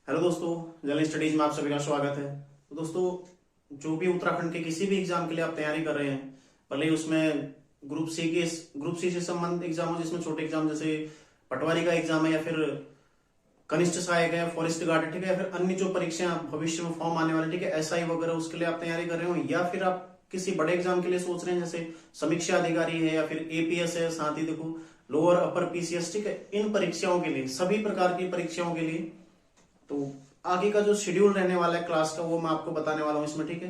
Hello दोस्तों, general studies में आप सभी का स्वागत है। तो दोस्तों, जो भी उत्तराखंड के किसी भी एग्जाम के लिए आप तैयारी कर रहे हैं, भले ही उसमें ग्रुप सी से संबंधित एग्जाम हो, जिसमें छोटे एग्जाम जैसे पटवारी का एग्जाम है, या फिर कनिष्ठ सहायक है, फॉरेस्ट गार्ड है, ठीक है, या फिर अन्य जो परीक्षाएं भविष्य में फॉर्म आने वाले, ठीक है, एसआई वगैरह, उसके लिए आप तैयारी कर रहे हो, या फिर आप किसी बड़े एग्जाम के लिए सोच रहे हैं जैसे समीक्षा अधिकारी है या फिर एपीएस है, साथ ही देखो लोअर अपर पीसीएस, ठीक है, इन परीक्षाओं के लिए, सभी प्रकार की परीक्षाओं के लिए, तो आगे का जो शेड्यूल रहने वाला है क्लास का, वो मैं आपको बताने वाला हूँ इसमें, ठीक है,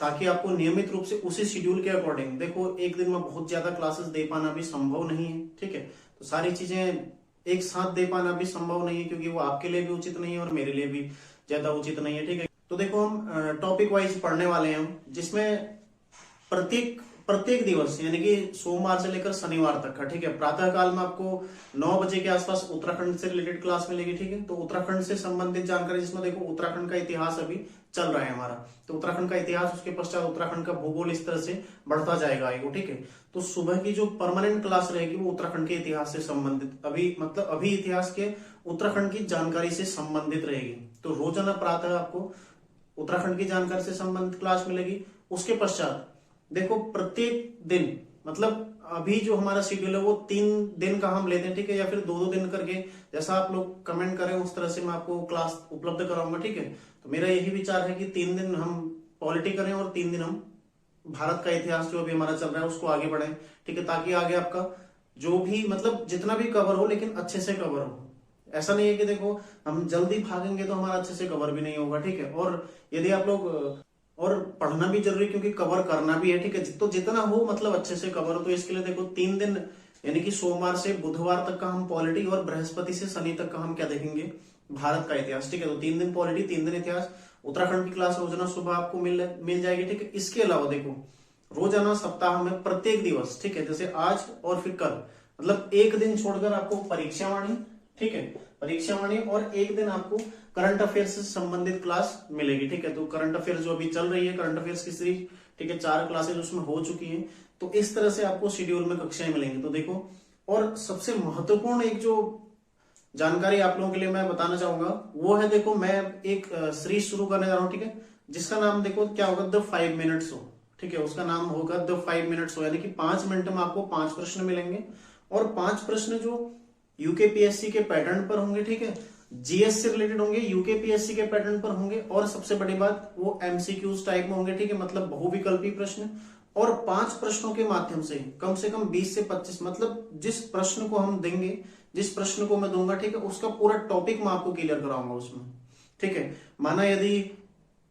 ताकि आपको नियमित रूप से उसी शेड्यूल के अकॉर्डिंग, देखो एक दिन में बहुत ज्यादा क्लासेस दे पाना भी संभव नहीं है, ठीक है, तो सारी चीजें एक साथ दे पाना भी संभव नहीं है, क्योंकि वो आपके लिए भी उचित नहीं है और मेरे लिए भी ज्यादा उचित नहीं है, ठीक है। तो देखो हम टॉपिक वाइज पढ़ने वाले हैं, हम जिसमें प्रत्येक प्रत्येक दिवस यानी कि सोमवार से लेकर शनिवार तक का, ठीक है, प्रातः काल में आपको 9 बजे के आसपास उत्तराखंड से रिलेटेड क्लास मिलेगी, ठीक है। तो उत्तराखंड से संबंधित जानकारी, जिसमें देखो उत्तराखंड का इतिहास अभी चल रहा है हमारा, तो उत्तराखंड का इतिहास, उसके पश्चात उत्तराखंड का भूगोल इस तरह से बढ़ता जाएगा आगे, ठीक है। तो सुबह की जो परमानेंट क्लास रहेगी वो उत्तराखंड के इतिहास से संबंधित, अभी इतिहास के उत्तराखंड की जानकारी से संबंधित रहेगी। तो रोजाना प्रातः आपको उत्तराखंड की जानकारी से संबंधित क्लास मिलेगी। उसके पश्चात देखो प्रत्येक दिन, मतलब अभी जो हमारा शेड्यूल है वो 3 दिन का हम लेते हैं, ठीक है, या फिर 2-2 दिन करके, जैसा आप लोग कमेंट करें उस तरह से मैं आपको क्लास उपलब्ध कराऊंगा, ठीक है। तो मेरा यही विचार है कि 3 दिन हम पॉलिटी करें और 3 दिन हम भारत का इतिहास जो अभी हमारा चल रहा है उसको आगे बढ़ें, ठीक है, ताकि आगे आपका जो भी, मतलब जितना भी कवर हो, लेकिन अच्छे से कवर हो। ऐसा नहीं है कि देखो हम जल्दी भागेंगे तो हमारा अच्छे से कवर भी नहीं होगा, ठीक है। और यदि आप लोग, और पढ़ना भी जरूरी, क्योंकि कवर करना भी है, ठीक है, तो जितना हो मतलब अच्छे से कवर हो। तो इसके लिए देखो 3 दिन, यानी कि सोमवार से बुधवार तक का हम पॉलिटी, और बृहस्पति से शनि तक का हम क्या देखेंगे, भारत का इतिहास, ठीक है। तो 3 दिन पॉलिटी, 3 दिन इतिहास। उत्तराखंड की क्लास रोजाना सुबह आपको मिल जाएगी, ठीक है। इसके अलावा देखो रोजाना सप्ताह में प्रत्येक दिवस, ठीक है, जैसे आज और फिर कल, मतलब एक दिन छोड़कर आपको परीक्षा वाणी, ठीक है, परीक्षा वाणी, और एक दिन आपको करंट अफेयर्स से संबंधित क्लास मिलेगी, ठीक है। तो करंट अफेयर्स जो अभी चल रही है, करंट अफेयर्स की सीरीज, ठीक है, 4 क्लासेज उसमें हो चुकी हैं। तो इस तरह से आपको शेड्यूल में कक्षाएं मिलेंगी। तो देखो, और सबसे महत्वपूर्ण एक जो जानकारी आप लोगों के लिए मैं बताना चाहूंगा वो है, देखो मैं एक सीरीज शुरू करने जा रहा हूं, ठीक है, जिसका नाम देखो क्या होगा, द 5 मिनट्स हो, ठीक है, उसका नाम होगा द 5 मिनट्स हो, यानी कि 5 मिनट में आपको 5 प्रश्न मिलेंगे, और 5 प्रश्न जो यूकेपीएससी के पैटर्न पर होंगे, ठीक है, जीएस से रिलेटेड होंगे, यूकेपीएससी के पैटर्न पर होंगे, और सबसे बड़ी बात वो एमसीक्यूज टाइप में होंगे, ठीक है, मतलब बहुविकल्पी प्रश्न। और 5 प्रश्नों के माध्यम से कम 20 से 25, मतलब जिस प्रश्न को हम देंगे, जिस प्रश्न को मैं दूंगा, ठीक है, उसका पूरा टॉपिक मैं आपको क्लियर कराऊंगा उसमें, ठीक है। माना यदि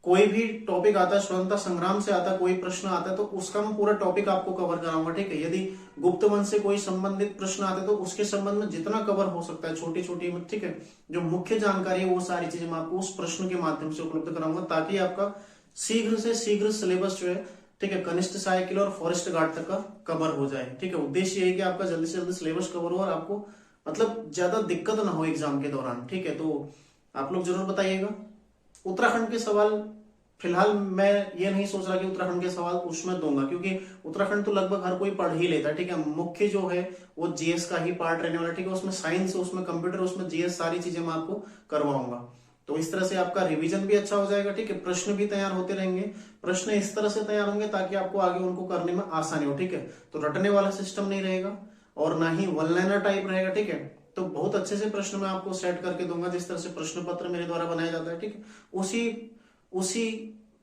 कोई भी टॉपिक आता है, स्वतंत्रता संग्राम से आता है कोई प्रश्न आता है, तो उसका मैं पूरा टॉपिक आपको कवर कराऊंगा, ठीक है। यदि गुप्त वंश से कोई संबंधित प्रश्न आते हैं तो उसके संबंध में जितना कवर हो सकता है, छोटी छोटी, ठीक है, जो मुख्य जानकारी है वो सारी चीजें मैं आपको उस प्रश्न के माध्यम से उपलब्ध कराऊंगा, ताकि आपका शीघ्र से शीघ्र सिलेबस जो है, ठीक है, कनिष्ठ सहायक के लिए और फॉरेस्ट गार्ड तक का कवर हो जाए, ठीक है। उद्देश्य यही कि आपका जल्दी से जल्दी सिलेबस कवर हो और आपको मतलब ज्यादा दिक्कत ना हो एग्जाम के दौरान, ठीक है। तो आप लोग जरूर बताइएगा। उत्तराखंड के सवाल फिलहाल मैं ये नहीं सोच रहा कि उत्तराखंड के सवाल उसमें दूंगा, क्योंकि उत्तराखंड तो लगभग हर कोई पढ़ ही लेता है, ठीक है। मुख्य जो है वो जीएस का ही पार्ट रहने वाला, ठीक है, उसमें साइंस, उसमें कंप्यूटर, उसमें जीएस, सारी चीजें मैं आपको करवाऊंगा। तो इस तरह से आपका रिवीजन भी अच्छा हो जाएगा, ठीक है, प्रश्न भी तैयार होते रहेंगे। प्रश्न इस तरह से तैयार होंगे ताकि आपको आगे उनको करने में आसानी हो, ठीक है। तो रटने वाला सिस्टम नहीं रहेगा और ना ही वन लाइनर टाइप रहेगा, ठीक है। तो बहुत अच्छे से प्रश्न मैं आपको सेट करके दूंगा, जिस तरह से प्रश्न पत्र मेरे द्वारा बनाया जाता है, ठीक है, उसी उसी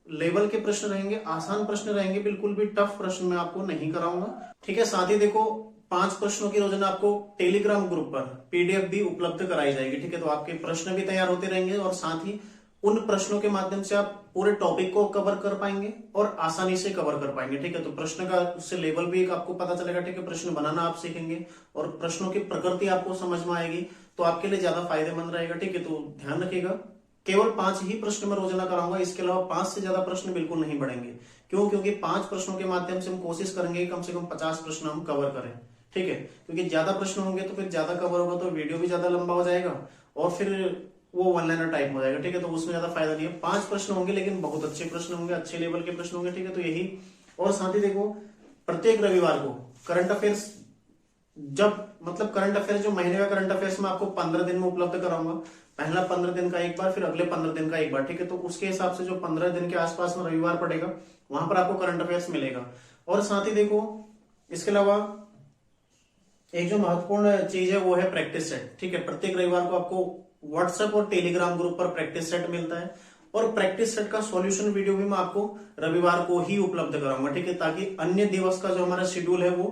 लेवल के प्रश्न रहेंगे, आसान प्रश्न रहेंगे, बिल्कुल भी टफ प्रश्न मैं आपको नहीं कराऊंगा, ठीक है। साथ ही देखो 5 प्रश्नों की रोजाना आपको टेलीग्राम ग्रुप पर पीडीएफ भी उपलब्ध कराई जाएगी, ठीक है। तो आपके प्रश्न भी तैयार होते रहेंगे और साथ ही उन प्रश्नों के माध्यम से आप पूरे टॉपिक को कवर कर पाएंगे और आसानी से कवर कर पाएंगे, ठीक है। तो प्रश्न का उससे लेवल भी एक आपको पता चलेगा, ठीक है, प्रश्न बनाना आप सीखेंगे और प्रश्नों की प्रकृति आपको समझ में आएगी, तो आपके लिए ज्यादा फायदेमंद रहेगा, ठीक है। तो ध्यान रखिएगा, केवल 5 ही प्रश्न मैं रोजाना कराऊंगा, इसके अलावा 5 से ज्यादा प्रश्न बिल्कुल नहीं बढ़ेंगे। क्यों? क्योंकि 5 प्रश्नों के माध्यम से हम कोशिश करेंगे कम से कम 50 प्रश्न हम कवर करें, ठीक है। क्योंकि ज्यादा प्रश्न होंगे तो फिर ज्यादा कवर होगा तो वीडियो भी ज्यादा लंबा हो जाएगा और फिर वो वन लाइनर टाइप हो जाएगा, ठीक है। तो उसमें ज्यादा फायदा नहीं है। 5 प्रश्न होंगे लेकिन बहुत अच्छे प्रश्न होंगे, अच्छे लेवल के प्रश्न होंगे, ठीक है। तो यही, और साथ ही देखो प्रत्येक रविवार को करंट अफेयर्स, जब मतलब करंट अफेयर्स जो महीने का करंट अफेयर्स मैं आपको 15 दिन में उपलब्ध कराऊंगा, पहला 15 दिन का एक बार, फिर अगले 15 दिन का एक बार, ठीक है। तो उसके हिसाब से जो 15 दिन के आसपास में रविवार पड़ेगा वहां पर आपको करंट अफेयर्स मिलेगा। और साथ ही देखो इसके अलावा एक जो महत्वपूर्ण चीज है वो है प्रैक्टिस सेट, ठीक है। प्रत्येक रविवार को आपको व्हाट्सएप और टेलीग्राम ग्रुप पर प्रैक्टिस सेट मिलता है, और प्रैक्टिस सेट का सॉल्यूशन वीडियो भी मैं आपको रविवार को ही उपलब्ध कराऊंगा, ठीक है, ताकि अन्य दिवस का जो हमारा शेड्यूल है वो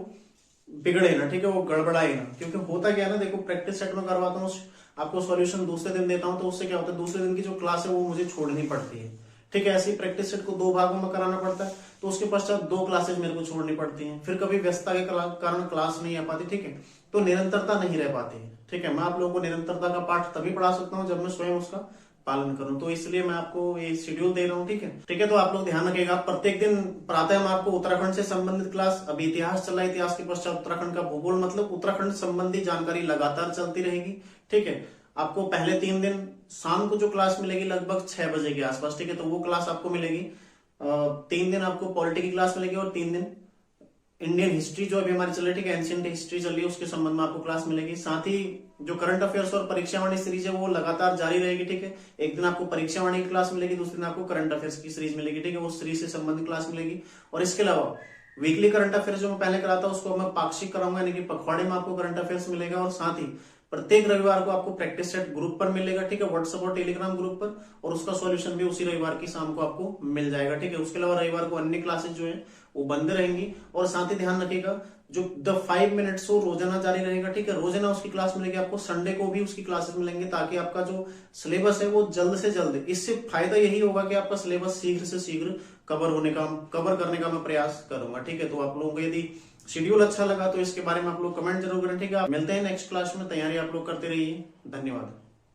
बिगड़े ना, ठीक है, वो गड़बड़ाए ना। क्योंकि होता क्या है ना, देखो प्रैक्टिस सेट में करवाता हूँ आपको सॉल्यूशन, दूसरे दिन देता हूं, तो उससे क्या होता है दूसरे दिन की जो क्लास है वो मुझे छोड़नी पड़ती है, ठीक है। ऐसी प्रैक्टिस सेट को 2 भागों में कराना पड़ता है, तो उसके पश्चात 2 क्लासेज मेरे को छोड़नी पड़ती हैं, फिर कभी व्यस्तता के कारण क्लास नहीं आ पाती, ठीक है। तो निरंतरता नहीं रह पाती है, ठीक है। मैं आप लोगों को निरंतरता का पाठ तभी पढ़ा सकता हूँ जब मैं स्वयं उसका पालन करूं, तो इसलिए मैं आपको ये शेड्यूल दे रहा हूँ, ठीक है। ठीक है, तो आप लोग ध्यान रखिएगा, प्रत्येक दिन प्रातः मैं आपको उत्तराखंड से संबंधित क्लास, अभी इतिहास चला, इतिहास के पश्चात उत्तराखंड का भूगोल, मतलब उत्तराखंड संबंधी जानकारी लगातार चलती रहेगी, ठीक है। आपको पहले 3 दिन शाम को जो क्लास मिलेगी लगभग 6 बजे के आसपास, ठीक है, तो वो क्लास आपको मिलेगी। 3 दिन आपको पॉलिटी की क्लास मिलेगी, और 3 दिन इंडियन हिस्ट्री जो अभी हमारी चल रही है, ठीक है, एंशिएंट हिस्ट्री चल रही है, उसके संबंध में आपको क्लास मिलेगी। साथ ही जो करंट अफेयर्स और परीक्षावाणी सीरीज है वो लगातार जारी रहेगी, ठीक है। एक दिन आपको परीक्षावाणी की क्लास मिलेगी, दूसरे दिन आपको करंट अफेयर्स की सीरीज मिलेगी, ठीक है, वो सीरीज से संबंधित क्लास मिलेगी। और इसके अलावा वीकली करंट अफेयर्स जो मैं पहले कराता उसको मैं पाक्षिक कराऊंगा, यानी कि पखवाड़े में आपको करंट अफेयर्स मिलेगा। और साथ ही प्रत्येक रविवार को आपको प्रैक्टिस सेट ग्रुप पर मिलेगा, ठीक है, व्हाट्सएप और टेलीग्राम ग्रुप पर, और उसका सॉल्यूशन भी उसी रविवार की शाम को आपको मिल जाएगा, ठीक है। उसके अलावा रविवार को अन्य क्लासेस जो है वो बंद रहेंगी। और साथ ही ध्यान रखिएगा जो द 5 मिनट्स वो रोजाना जारी रहेगा, ठीक है, रोजाना उसकी क्लास मिलेगी आपको, संडे को भी उसकी क्लासेस मिलेंगे, ताकि आपका जो सिलेबस है वो जल्द से जल्द, इससे फायदा यही होगा कि आपका सिलेबस शीघ्र से शीघ्र कवर करने का मैं प्रयास करूंगा, ठीक है। तो आप लोगों को यदि शेड्यूल अच्छा लगा तो इसके बारे में आप लोग कमेंट जरूर करें, ठीक है। मिलते हैं नेक्स्ट क्लास में, तैयारी आप लोग करते रहिए, धन्यवाद।